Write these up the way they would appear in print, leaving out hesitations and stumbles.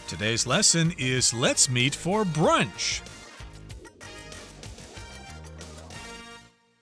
Today's lesson is Let's Meet for Brunch.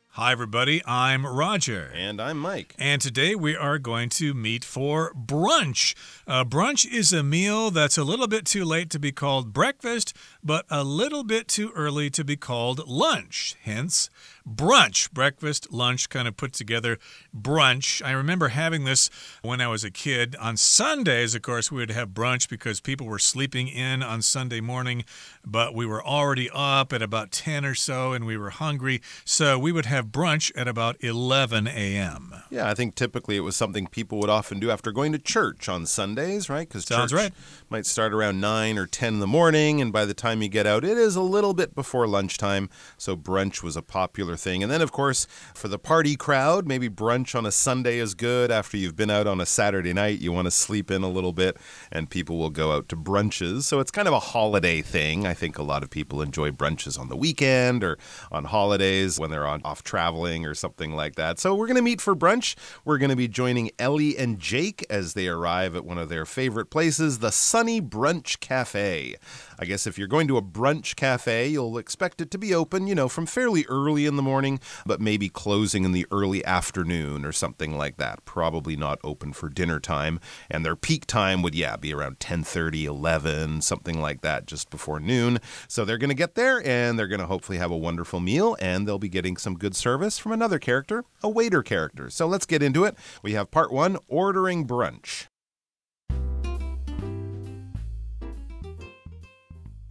Hi, everybody. I'm Roger. And I'm Mike. And today we are going to meet for brunch. Brunch is a meal that's a little bit too late to be called breakfast, but a little bit too early to be called lunch. Hence, brunch. Breakfast, lunch, kind of put together brunch. I remember having this when I was a kid. On Sundays, of course, we would have brunch because people were sleeping in on Sunday morning, but we were already up at about 10 or so, and we were hungry, so we would have brunch at about 11 a.m. Yeah, I think typically it was something people would often do after going to church on Sundays, right? Because church might start around 9 or 10 in the morning, and by the time you get out, it is a little bit before lunchtime, so brunch was a popular thing. And then, of course, for the party crowd, maybe brunch on a Sunday is good. After you've been out on a Saturday night, you want to sleep in a little bit, and people will go out to brunches. So it's kind of a holiday thing. I think a lot of people enjoy brunches on the weekend or on holidays when they're off traveling or something like that. So we're going to meet for brunch. We're going to be joining Ellie and Jake as they arrive at one of their favorite places, the Sunny Brunch Cafe. I guess if you're going to a brunch cafe, you'll expect it to be open, from fairly early in the morning, but maybe closing in the early afternoon or something like that. Probably not open for dinner time. And their peak time would, be around 10:30, 11, something like that, just before noon. So they're going to get there, and they're going to hopefully have a wonderful meal, and they'll be getting some good service from another character, a waiter character. So let's get into it. We have part 1, ordering brunch.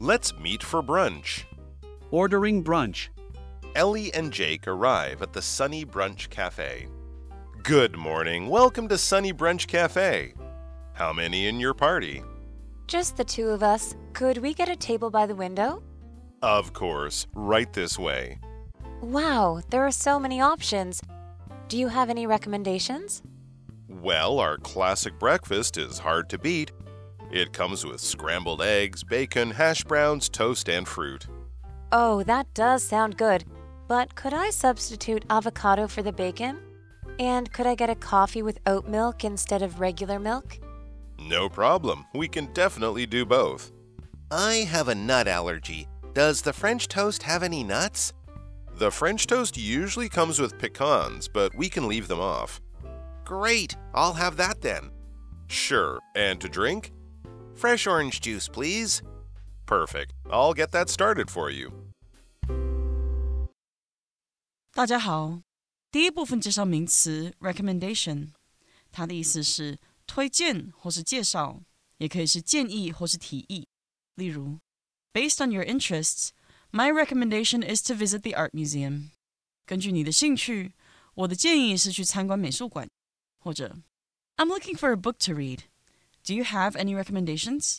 Let's meet for brunch. Ordering brunch. Ellie and Jake arrive at the Sunny Brunch Cafe. Good morning. Welcome to Sunny Brunch Cafe. How many in your party? Just the two of us. Could we get a table by the window? Of course. Right this way. Wow, there are so many options. Do you have any recommendations? Well, our classic breakfast is hard to beat. It comes with scrambled eggs, bacon, hash browns, toast, and fruit. Oh, that does sound good. But could I substitute avocado for the bacon? And could I get a coffee with oat milk instead of regular milk? No problem. We can definitely do both. I have a nut allergy. Does the French toast have any nuts? The French toast usually comes with pecans, but we can leave them off. Great. I'll have that then. Sure. And to drink? Fresh orange juice, please. Perfect. I'll get that started for you. 大家好，第一部分介绍名词 recommendation， 它的意思是推荐或是介绍，也可以是建议或是提议。例如 Based on your interests, my recommendation is to visit the art museum. 根据你的兴趣，我的建议是去参观美术馆。或者 I'm looking for a book to read. Do you have any recommendations?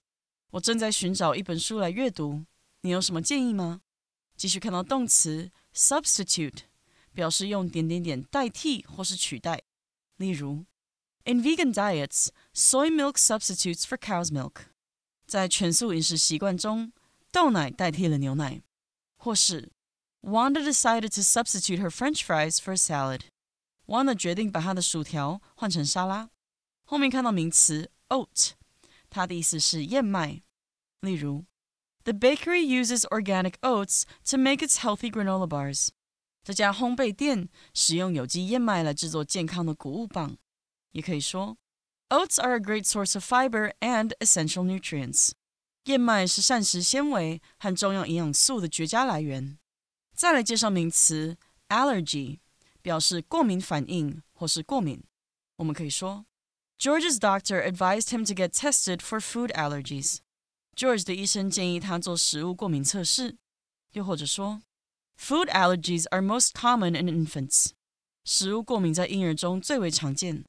我正在寻找一本书来阅读，你有什么建议吗？继续看到动词 substitute， 表示用点点点代替或是取代。例如 In vegan diets, soy milk substitutes for cow's milk. 在全素饮食习惯中，豆奶代替了牛奶。或是 Wanda decided to substitute her French fries for a salad. Wanda 决定把她的薯条换成沙拉。后面看到名词oat， 它的意思是燕麦。例如 The bakery uses organic oats to make its healthy granola bars. 这家烘焙店使用有机燕麦来制作健康的谷物棒。也可以说 Oats are a great source of fiber and essential nutrients. 燕麦是膳食纤维和重要营养素的绝佳来源。再来介绍名词 allergy， 表示过敏反应或是过敏。我们可以说George's doctor advised him to get tested for food allergies. George 的医生建议他做食物过敏测试。又或者说 Food allergies are most common in infants. 食物过敏在婴儿中最为常见。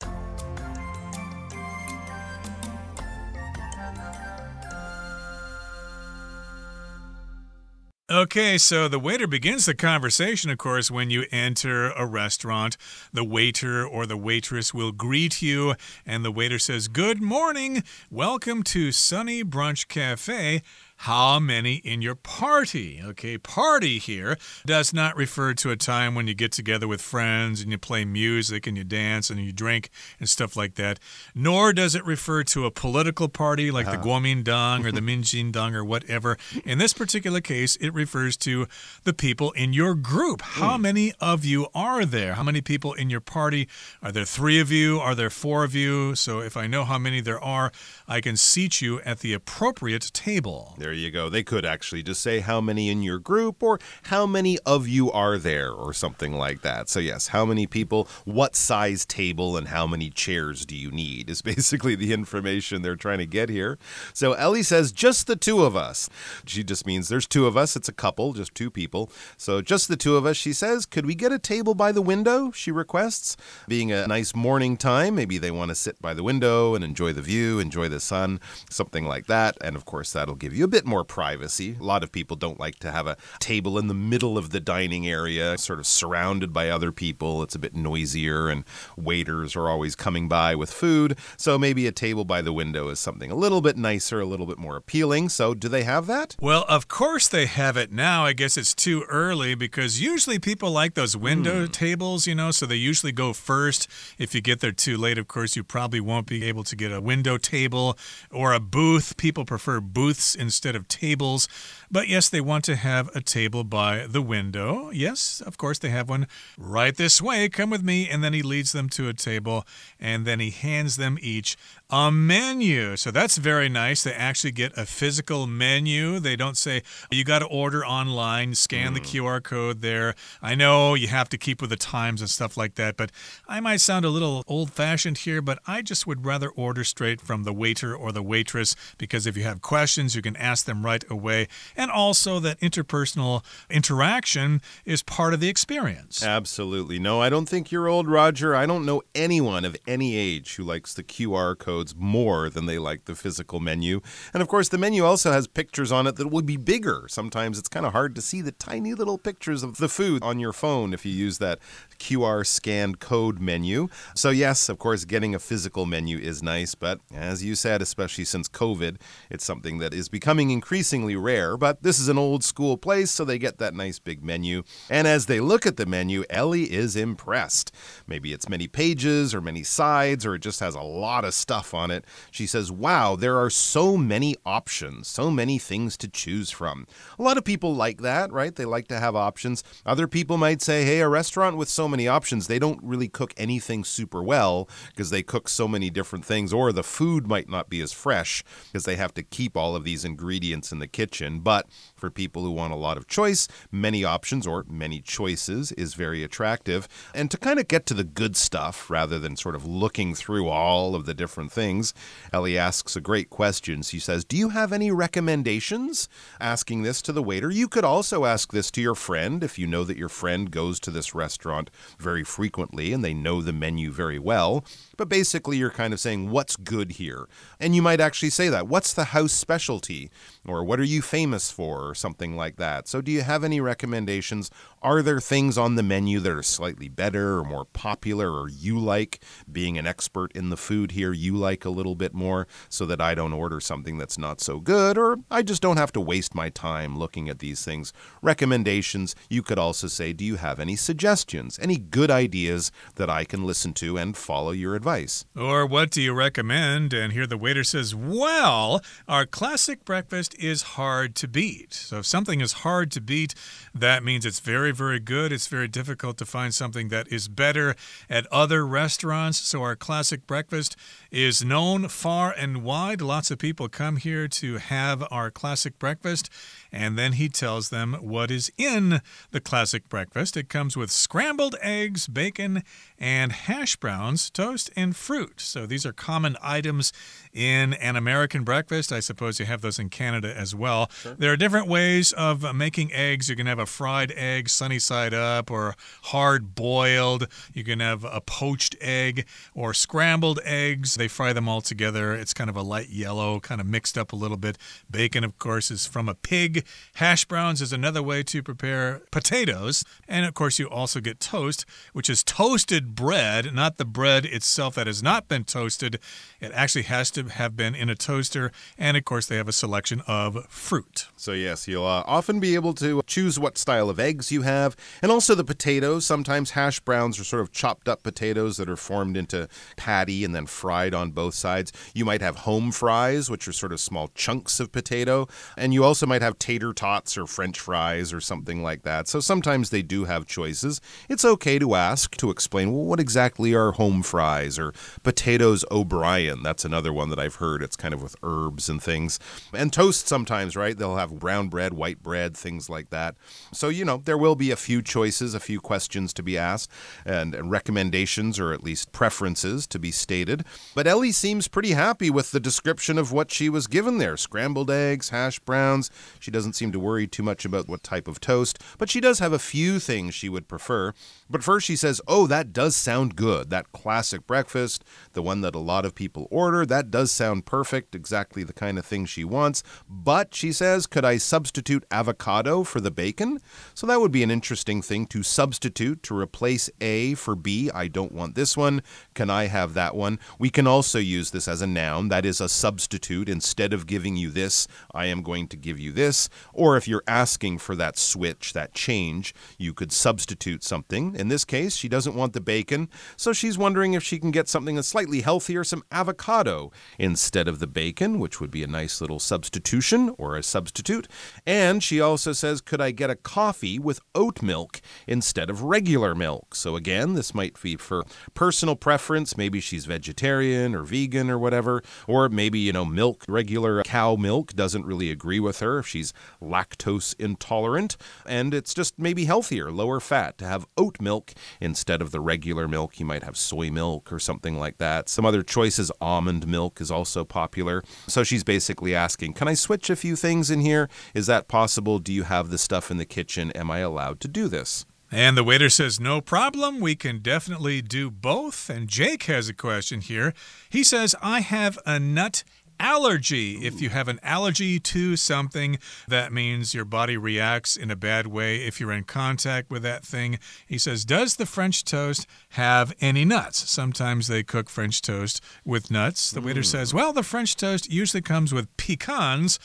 Okay, so the waiter begins the conversation, of course, when you enter a restaurant. The waiter or the waitress will greet you, and the waiter says, Good morning. Welcome to Sunny Brunch Cafe. how many in your party. Okay, party here does not refer to a time when you get together with friends and you play music and you dance and you drink and stuff like that. Nor does it refer to a political party like the Kuomintang or the Minjindang or whatever. In this particular case, it refers to the people in your group. How many of you are there? How many people in your party? Are there 3 of you? Are there 4 of you? So if I know how many there are, I can seat you at the appropriate table. There you go. They could actually just say how many in your group or how many of you are there or something like that. So yes, how many people, what size table, and how many chairs do you need is basically the information they're trying to get here. So Ellie says just the 2 of us. She just means there's 2 of us. It's a couple, just 2 people. So just the 2 of us, she says. Could we get a table by the window, she requests. Being a nice morning time, maybe they want to sit by the window and enjoy the view, enjoy the sun, something like that. And of course, that'll give you a bit more privacy. A lot of people don't like to have a table in the middle of the dining area, sort of surrounded by other people. It's a bit noisier and waiters are always coming by with food. So maybe a table by the window is something a little bit nicer, a little bit more appealing. So do they have that? Well, of course they have it now. I guess it's too early because usually people like those window tables, you know, so they usually go first. If you get there too late, of course, you probably won't be able to get a window table or a booth. People prefer booths instead of tables. But yes, they want to have a table by the window. Yes, of course, they have one right this way. Come with me. And then he leads them to a table and then he hands them each a menu. So that's very nice. They actually get a physical menu. They don't say, you got to order online, scan the QR code there. I know you have to keep with the times and stuff like that, but I might sound a little old-fashioned here, but I just would rather order straight from the waiter or the waitress because if you have questions, you can ask them right away. And also that interpersonal interaction is part of the experience. Absolutely. No, I don't think you're old, Roger. I don't know anyone of any age who likes the QR codes more than they like the physical menu. And of course, the menu also has pictures on it that would be bigger. Sometimes it's kind of hard to see the tiny little pictures of the food on your phone if you use that QR scanned code menu. So yes, of course, getting a physical menu is nice, but as you said, especially since COVID, it's something that is becoming increasingly rare. But this is an old school place, so they get that nice big menu. And as they look at the menu, Ellie is impressed. Maybe it's many pages or many sides, or it just has a lot of stuff on it. She says, wow, there are so many options, so many things to choose from. A lot of people like that, right? They like to have options. Other people might say, hey, a restaurant with so many options, they don't really cook anything super well because they cook so many different things, or the food might not be as fresh because they have to keep all of these ingredients in the kitchen. But for people who want a lot of choice, many options or many choices is very attractive. And to kind of get to the good stuff rather than sort of looking through all of the different things, Ellie asks a great question. She says, do you have any recommendations? Asking this to the waiter. You could also ask this to your friend if you know that your friend goes to this restaurant very frequently and they know the menu very well. But basically, you're kind of saying, what's good here? And you might actually say that. What's the house specialty? Or what are you famous for? Or something like that. So do you have any recommendations? Are there things on the menu that are slightly better or more popular, or you like, being an expert in the food here, you like a little bit more, so that I don't order something that's not so good, or I just don't have to waste my time looking at these things? Recommendations. You could also say, do you have any suggestions, any good ideas that I can listen to and follow your advice? Or what do you recommend? And here the waiter says, well, our classic breakfast is hard to beat. So if something is hard to beat, that means it's very, very good. It's very difficult to find something that is better at other restaurants. So our classic breakfast is known far and wide. Lots of people come here to have our classic breakfast. And then he tells them what is in the classic breakfast. It comes with scrambled eggs, bacon, and hash browns, toast, and fruit. So these are common items in an American breakfast. I suppose you have those in Canada as well. Sure. There are different ways of making eggs. You can have a fried egg, sunny side up, or hard boiled. You can have a poached egg or scrambled eggs. They fry them all together. It's kind of a light yellow, kind of mixed up a little bit. Bacon, of course, is from a pig. Hash browns is another way to prepare potatoes. And, of course, you also get toast, which is toasted bread, not the bread itself that has not been toasted. It actually has to to have been in a toaster. And, of course, they have a selection of fruit. So, yes, you'll often be able to choose what style of eggs you have. And also the potatoes. Sometimes hash browns are sort of chopped up potatoes that are formed into patty and then fried on both sides. You might have home fries, which are sort of small chunks of potato. And you also might have tater tots or French fries or something like that. So sometimes they do have choices. It's okay to ask, to explain, well, what exactly are home fries or potatoes O'Brien? That's another one that I've heard. It's kind of with herbs and things. And toast sometimes, right? They'll have brown bread, white bread, things like that. So, there will be a few choices, a few questions to be asked, and recommendations or at least preferences to be stated. But Ellie seems pretty happy with the description of what she was given there. Scrambled eggs, hash browns. She doesn't seem to worry too much about what type of toast, but she does have a few things she would prefer. But first she says, oh, that does sound good. That classic breakfast, the one that a lot of people order, that does sound perfect, exactly the kind of thing she wants. But, she says, could I substitute avocado for the bacon? So that would be an interesting thing to substitute, to replace A for B. I don't want this one. Can I have that one? We can also use this as a noun. That is a substitute. Instead of giving you this, I am going to give you this. Or if you're asking for that switch, that change, you could substitute something. In this case, she doesn't want the bacon, so she's wondering if she can get something that's slightly healthier, some avocado instead of the bacon, which would be a nice little substitution or a substitute. And she also says, could I get a coffee with oat milk instead of regular milk? So again, this might be for personal preference. Maybe she's vegetarian or vegan or whatever. Or maybe, milk, regular cow milk doesn't really agree with her if she's lactose intolerant. And it's just maybe healthier, lower fat to have oat milk instead of the regular milk. You might have soy milk or something like that. Some other choices, almond milk is also popular. So she's basically asking, can I switch a few things in here? Is that possible? Do you have the stuff in the kitchen? Am I allowed to do this? And the waiter says, no problem. We can definitely do both. And Jake has a question here. He says, I have a nut allergy. If you have an allergy to something, that means your body reacts in a bad way if you're in contact with that thing. He says, does the French toast have any nuts? Sometimes they cook French toast with nuts. The waiter says, well, the French toast usually comes with pecans,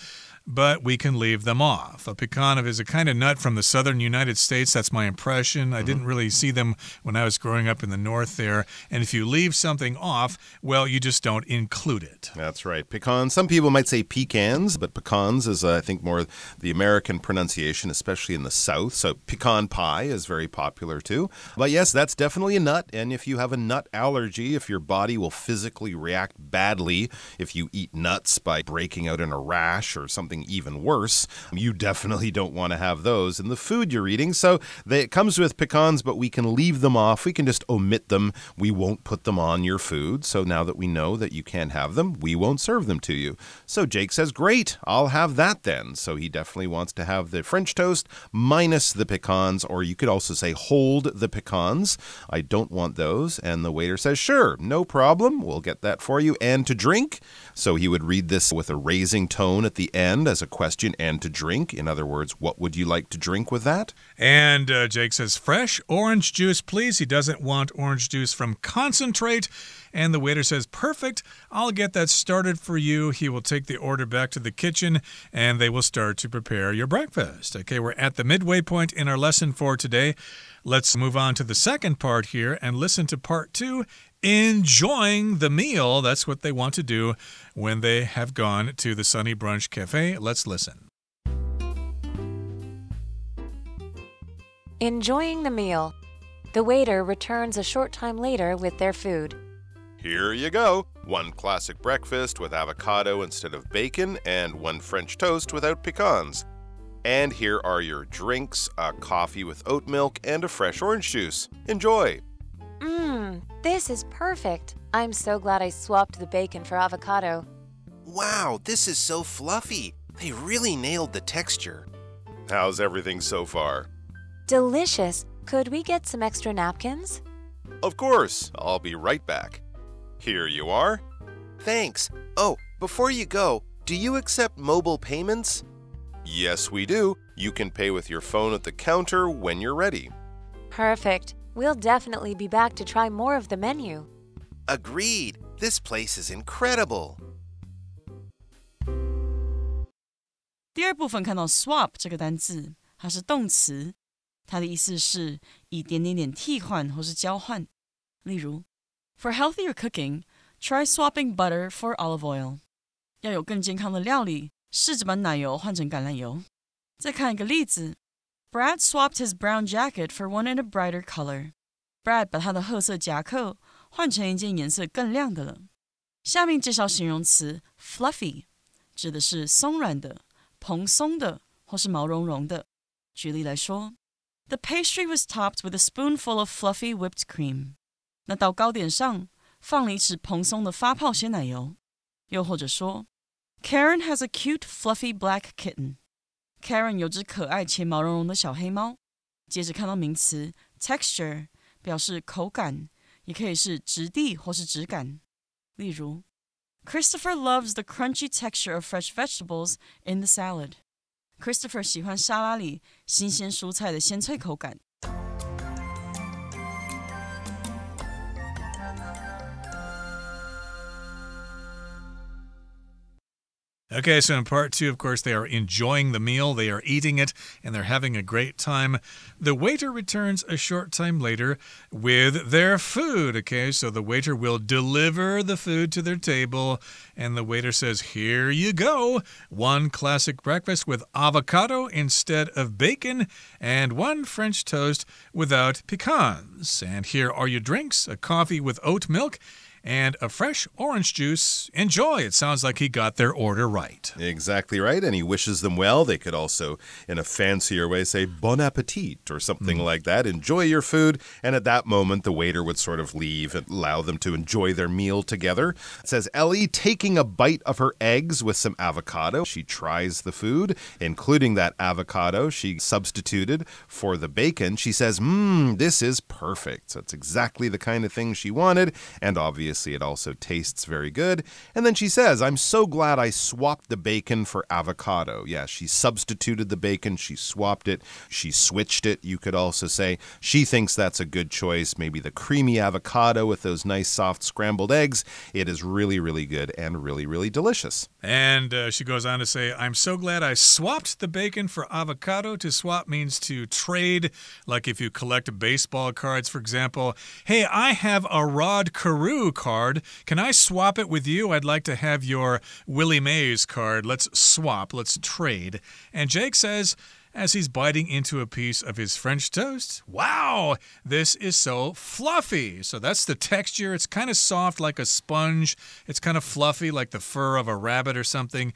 but we can leave them off. A pecan is a kind of nut from the southern United States. That's my impression. I didn't really see them when I was growing up in the north there. And if you leave something off, well, you just don't include it. That's right. Pecans. Some people might say pecans, but pecans is, I think, more the American pronunciation, especially in the South. So pecan pie is very popular too. But yes, that's definitely a nut. And if you have a nut allergy, if your body will physically react badly if you eat nuts by breaking out in a rash or something even worse, you definitely don't want to have those in the food you're eating. So it comes with pecans, but we can leave them off. We can just omit them. We won't put them on your food. So now that we know that you can't have them, we won't serve them to you. So Jake says, great, I'll have that then. So he definitely wants to have the French toast minus the pecans, or you could also say hold the pecans. I don't want those. And the waiter says, sure, no problem. We'll get that for you. And to drink. So he would read this with a raising tone at the end as a question, and to drink. In other words, what would you like to drink with that? And Jake says, fresh orange juice, please. He doesn't want orange juice from concentrate. And the waiter says, perfect, I'll get that started for you. He will take the order back to the kitchen, and they will start to prepare your breakfast. Okay, we're at the midway point in our lesson for today. Let's move on to the second part here and listen to part 2. Enjoying the meal. That's what they want to do when they have gone to the Sunny Brunch Cafe. Let's listen. Enjoying the meal. The waiter returns a short time later with their food. Here you go. One classic breakfast with avocado instead of bacon, and one French toast without pecans. And here are your drinks, a coffee with oat milk, and a fresh orange juice. Enjoy! This is perfect. I'm so glad I swapped the bacon for avocado. Wow, this is so fluffy. They really nailed the texture. How's everything so far? Delicious. Could we get some extra napkins? Of course. I'll be right back. Here you are. Thanks. Oh, before you go, do you accept mobile payments? Yes, we do. You can pay with your phone at the counter when you're ready. Perfect. We'll definitely be back to try more of the menu. Agreed. This place is incredible. 第二部分看到 swap 这个单字，它是动词，它的意思是以点点点替换或是交换。例如 For healthier cooking, try swapping butter for olive oil. 要有更健康的料理，试着把奶油换成橄榄油。再看一个例子 Brad swapped his brown jacket for one in a brighter color. Brad 把他的褐色夹克换成一件颜色更亮的了。下面介绍形容词 fluffy， 指的是松软的、蓬松的或是毛茸茸的。举例来说 The pastry was topped with a spoonful of fluffy whipped cream. 那到糕点上放了一匙蓬松的发泡鲜奶油。又或者说 Karen has a cute fluffy black kitten. Karen 有只可爱且毛茸茸的小黑猫。接着看到名词 texture， 表示口感，也可以是质地或是质感。例如 Christopher loves the crunchy texture of fresh vegetables in the salad. Christopher 喜欢沙拉里新鲜蔬菜的鲜脆口感。Okay, so in part 2, of course, they are enjoying the meal, they are eating it, and they're having a great time. The waiter returns a short time later with their food, okay? So the waiter will deliver the food to their table, and the waiter says, here you go. One classic breakfast with avocado instead of bacon, and one French toast without pecans. And here are your drinks, a coffee with oat milk, and a fresh orange juice. Enjoy. It sounds like he got their order right. Exactly right, and he wishes them well. They could also, in a fancier way, say bon appetit or something like that. Enjoy your food. And at that moment, the waiter would sort of leave and allow them to enjoy their meal together. It says, Ellie taking a bite of her eggs with some avocado. She tries the food, including that avocado she substituted for the bacon. She says, this is perfect. So it's exactly the kind of thing she wanted, and obviously it also tastes very good. And then she says, I'm so glad I swapped the bacon for avocado. Yeah, she substituted the bacon, she swapped it, she switched it. You could also say she thinks that's a good choice. Maybe the creamy avocado with those nice soft scrambled eggs. It is really, really good and really, really delicious. And she goes on to say, I'm so glad I swapped the bacon for avocado. To swap means to trade, like if you collect baseball cards, for example. Hey, I have a Rod Carew card. Can I swap it with you? I'd like to have your Willie Mays card. Let's swap. Let's trade. And Jake says, as he's biting into a piece of his French toast, wow, this is so fluffy. So that's the texture. It's kind of soft like a sponge. It's kind of fluffy like the fur of a rabbit or something.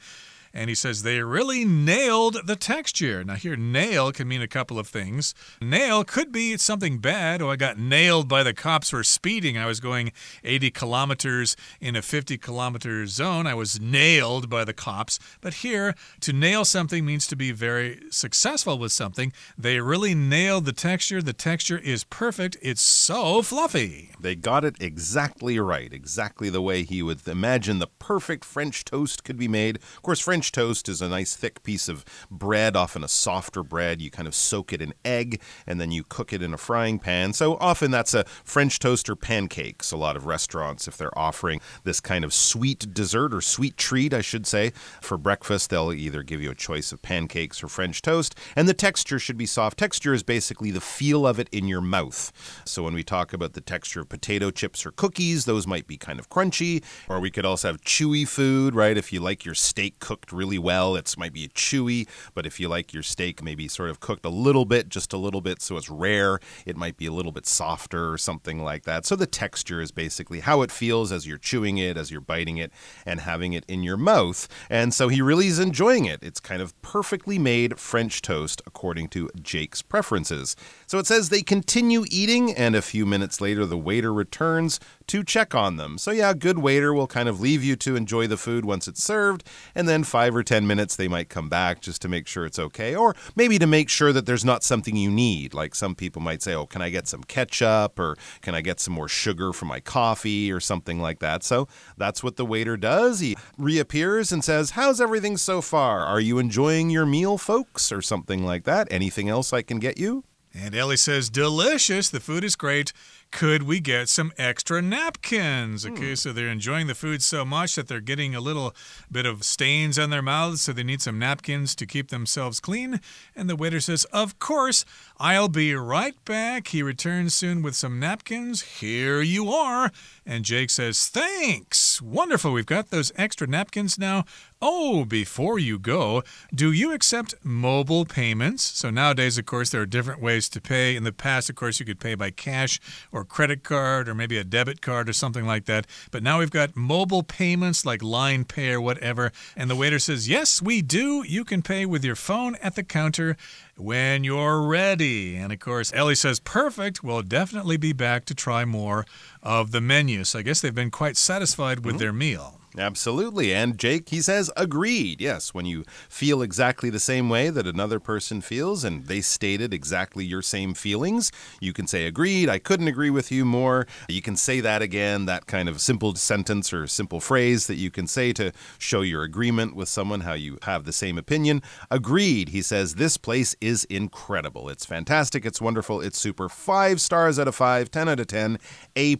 And he says they really nailed the texture. Now here, nail can mean a couple of things. Nail could be something bad. Oh, I got nailed by the cops for speeding. I was going 80 kilometers in a 50-kilometer zone. I was nailed by the cops. But here, to nail something means to be very successful with something. They really nailed the texture. The texture is perfect. It's so fluffy. They got it exactly right, exactly the way he would imagine the perfect French toast could be made. Of course, French toast is a nice thick piece of bread, often a softer bread. You kind of soak it in egg and then you cook it in a frying pan. So often that's a French toast or pancakes. A lot of restaurants, if they're offering this kind of sweet dessert or sweet treat, I should say, for breakfast, they'll either give you a choice of pancakes or French toast. And the texture should be soft. Texture is basically the feel of it in your mouth. So when we talk about the texture of potato chips or cookies, those might be kind of crunchy. Or we could also have chewy food, right? If you like your steak cooked really well, it might be chewy, but if you like your steak maybe sort of cooked a little bit, just a little bit, so it's rare, it might be a little bit softer or something like that. So the texture is basically how it feels as you're chewing it, as you're biting it, and having it in your mouth. And so he really is enjoying it. It's kind of perfectly made French toast according to Jake's preferences. So it says they continue eating, and a few minutes later the waiter returns to check on them. So yeah, a good waiter will kind of leave you to enjoy the food once it's served, and then 5 or 10 minutes they might come back just to make sure it's okay, or maybe to make sure that there's not something you need. Like some people might say, oh, can I get some ketchup, or can I get some more sugar for my coffee, or something like that. So that's what the waiter does. He reappears and says, how's everything so far? Are you enjoying your meal, folks? Or something like that. Anything else I can get you? And Ellie says, delicious. The food is great. could we get some extra napkins? Okay, so they're enjoying the food so much that they're getting a little bit of stains on their mouths, so they need some napkins to keep themselves clean. And the waiter says, of course, I'll be right back. He returns soon with some napkins. Here you are. And Jake says, thanks. Wonderful. We've got those extra napkins now. Oh, before you go, do you accept mobile payments? So nowadays, of course, there are different ways to pay. In the past, of course, you could pay by cash or credit card or maybe a debit card or something like that. But now we've got mobile payments like Line Pay or whatever. And the waiter says, yes, we do. You can pay with your phone at the counter when you're ready. And of course, Ellie says, perfect. We'll definitely be back to try more of the menu. So I guess they've been quite satisfied with their meal. Absolutely. And Jake, he says, agreed. Yes, when you feel exactly the same way that another person feels and they stated exactly your same feelings, you can say, agreed, I couldn't agree with you more. You can say that again, that kind of simple sentence or simple phrase that you can say to show your agreement with someone, how you have the same opinion. Agreed, he says, this place is incredible. It's fantastic. It's wonderful. It's super. 5 stars out of 5, 10 out of 10, A+.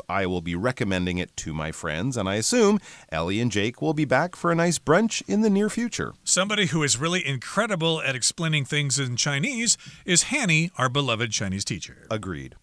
I will be recommending it to my friends, and I assume Ellie and Jake will be back for a nice brunch in the near future. Somebody who is really incredible at explaining things in Chinese is Hanny, our beloved Chinese teacher. Agreed.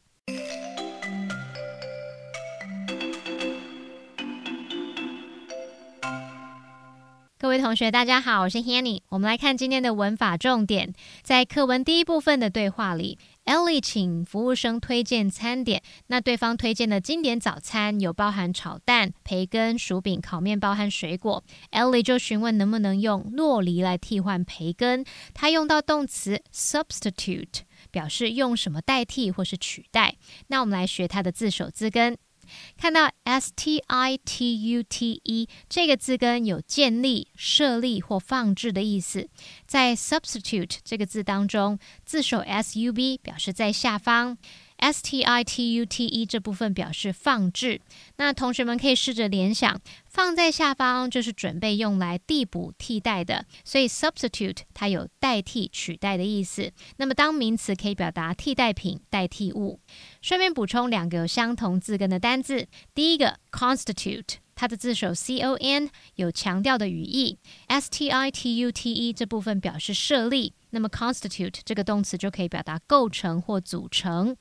各位同学大家好，我是 Hanny。 我们来看今天的文法重点。在课文第一部分的对话里， Ellie 请服务生推荐餐点，那对方推荐的经典早餐有包含炒蛋、培根、薯饼、烤面包和水果。 Ellie 就询问能不能用洛梨来替换培根，他用到动词 substitute， 表示用什么代替或是取代。那我们来学它的字首字根。看到 S-T-I-T-U-T-E 这个字根有建立、设立或放置的意思。在 substitute 这个字当中，字首 S-U-B 表示在下方， S-T-I-T-U-T-E 这部分表示放置。那同学们可以试着联想，放在下方就是准备用来递补替代的，所以 substitute 它有代替取代的意思。那么当名词可以表达替代品、代替物。顺便补充2个有相同字根的单字。第一个 constitute， 它的字首 C-O-N 有强调的语义， S-T-I-T-U-T-E 这部分表示设立，那么 constitute 这个动词就可以表达构成或组成。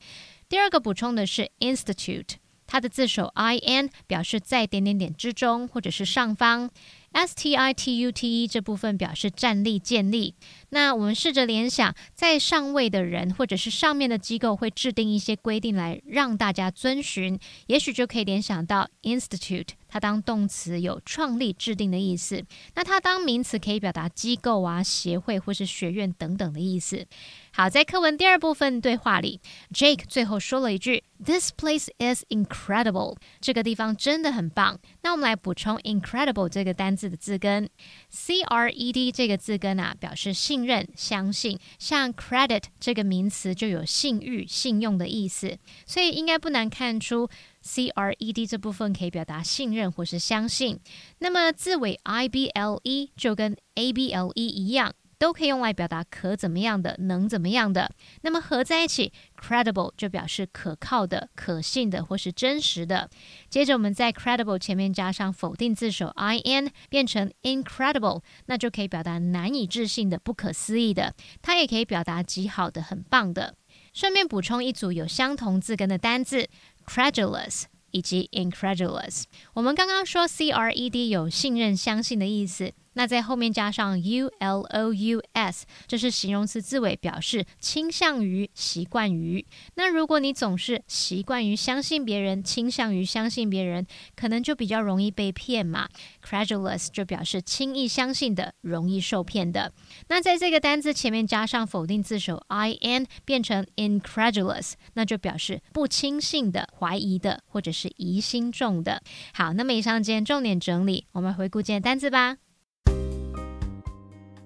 第二个补充的是 institute， 它的字首 I-N 表示在点点点之中或者是上方， S-T-I-T-U-T-E 这部分表示站立建立。那我们试着联想，在上位的人或者是上面的机构会制定一些规定来让大家遵循，也许就可以联想到 institute， 它当动词有创立制定的意思，那它当名词可以表达机构啊、协会或是学院等等的意思。好，在课文第二部分对话里， Jake 最后说了一句 This place is incredible， 这个地方真的很棒。那我们来补充 incredible 这个单字的字根。 C-R-E-D 这个字根啊，表示信任、相信，像 credit 这个名词就有信誉、信用的意思，所以应该不难看出C-R-E-D 这部分可以表达信任或是相信。那么字尾 I-B-L-E 就跟 A-B-L-E 一样，都可以用来表达可怎么样的、能怎么样的。那么合在一起 credible 就表示可靠的、可信的或是真实的。接着我们在 credible 前面加上否定字首 in 变成 incredible， 那就可以表达难以置信的、不可思议的。它也可以表达极好的、很棒的。顺便补充一组有相同字根的单字 credulous以及 incredulous。 我们刚刚说 C-R-E-D 有信任、相信的意思，那在后面加上 U-L-O-U-S， 这是形容词字尾，表示倾向于、习惯于。那如果你总是习惯于相信别人、倾向于相信别人，可能就比较容易被骗嘛。 Credulous 就表示轻易相信的、容易受骗的。那在这个单字前面加上否定字首 in 变成 incredulous， 那就表示不轻信的、怀疑的或者是疑心重的。好，那么以上今天重点整理，我们回顾今天的单字吧。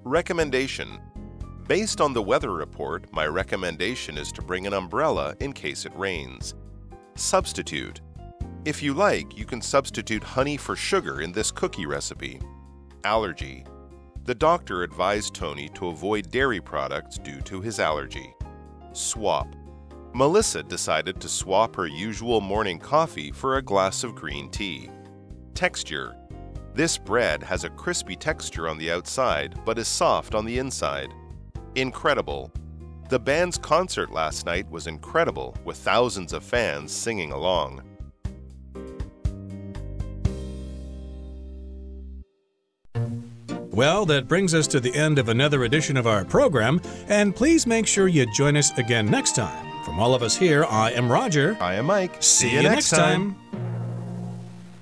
Recommendation. Based on the weather report, my recommendation is to bring an umbrella in case it rains. Substitute. If you like, you can substitute honey for sugar in this cookie recipe. Allergy. The doctor advised Tony to avoid dairy products due to his allergy. Swap. Melissa decided to swap her usual morning coffee for a glass of green tea. Texture. This bread has a crispy texture on the outside, but is soft on the inside. Incredible. The band's concert last night was incredible, with thousands of fans singing along. Well, that brings us to the end of another edition of our program, and please make sure you join us again next time. From all of us here, I am Roger. I am Mike. See you next time.